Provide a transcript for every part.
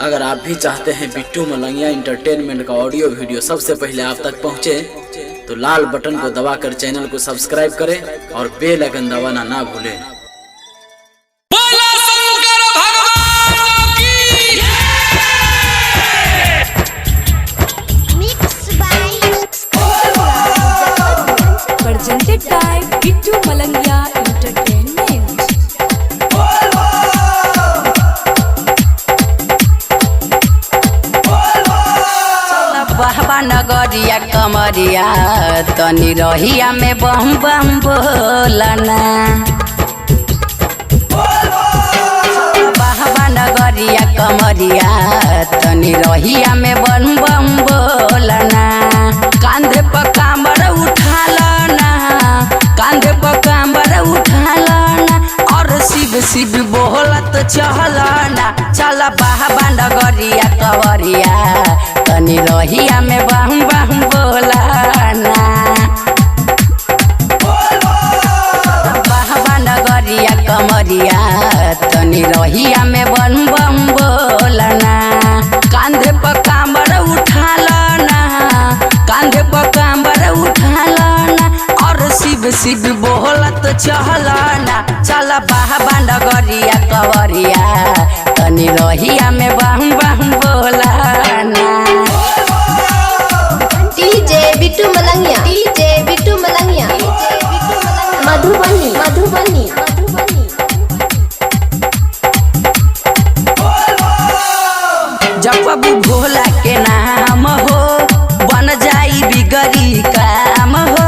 अगर आप भी चाहते हैं बिट्टू मलंगिया एंटरटेनमेंट का ऑडियो वीडियो सबसे पहले आप तक पहुंचे, तो लाल बटन को दबाकर चैनल को सब्सक्राइब करें और बेल आइकन दबाना ना भूलें। Presented by Bittu Malangia Entertainment. बहबा नगरिया कमरिया तनी रहिया में बम बम बोलना। बहबा नगरिया कमरिया तनी रहिया में बम बम बोलना। कांधे पर कांबर उठा लना, कांधे पर कांबर उठा लना और शिव शिव बोलत चलना। चल बहबा नगरिया कवरिया तनी रहिया में बम बम बोलना। बहबा नगरिया कमरिया तनी रहिया में बम बम बोलना। कांधे पर कांबर उठा लना, कांधे पर कांबर उठा लना और शिव शिव बोलत चलना। चल बहबा नगरिया कवरिया तनी रहिया में बम बम बोलना। DJ Bittu Malangiya, DJ Bittu Malangiya, Madhubani Madhubani. जब बाबू भोला के नाम हो बन जाई बिगड़ी काम हो।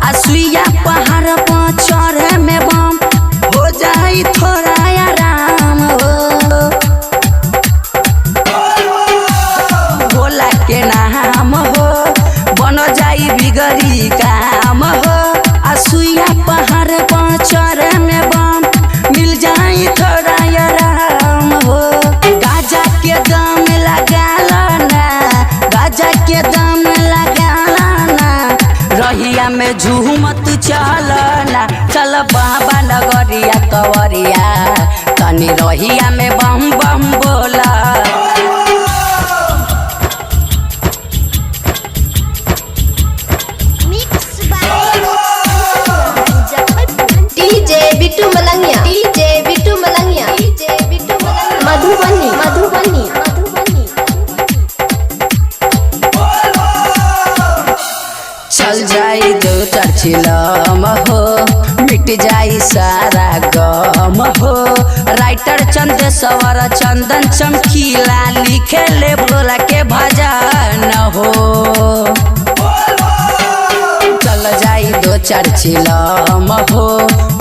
असुइया पहाड़ पर चढ़े में बम हो जाई थोड़ा आराम हो। भोला के नाम हो बन जाई बिगड़ी काम हो। असुइया पहाड़ पर चढ़े में बम मिल जाई थोड़ा आराम हो। गाजा के दम लगा लना, गाजा के दम लगा लना रहिया में झूमत चलना। चल बाबा नगरिया कवरिया तनी रहिया में बम बम बोला। DJ Bittu Malangiya, DJ Bittu Malangiya, Madhubani Madhubani Madhubani. चल जाई दो चिलम हो मिट जाई सारा गम हो। राइटर चंदेश्वर चंदन चमकीला लिखे ले भोला के भजन हो। चल जाई दो चिलम हो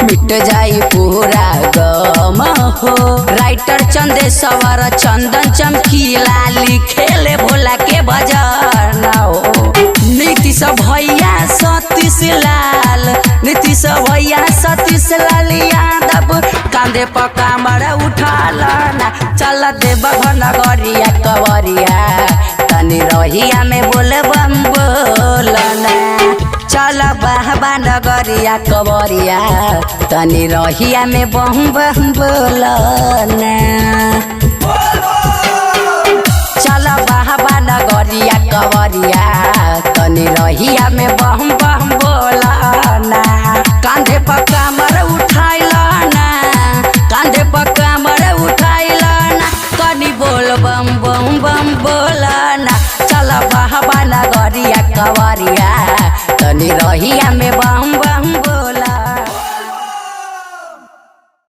मिट जाई पूरा गम हो। राइटर चंदेश्वर चंदन चमकीला लिखे ले भोला के भजन हो। नीतीश भैया सतीश लाल, नीतीश भैया सतीश लाल यादव कांधे पर कांबर उठा लना। चल देवघर नगरिया कवरिया तनी रहिया में बोले बम बोलना। चल बहबा नगरिया कवरिया तनी रहिया में बम बम बोलना। चल बहबा नगरिया कवरिया तनी रहिया में बम बम बोलना। कांधे पर कांबर उठाइलना, कांधे पर कांबर उठाइलना कनी बोल बम बम बम बोलना। चल बहबा नगरिया कवरिया तनी रहिया में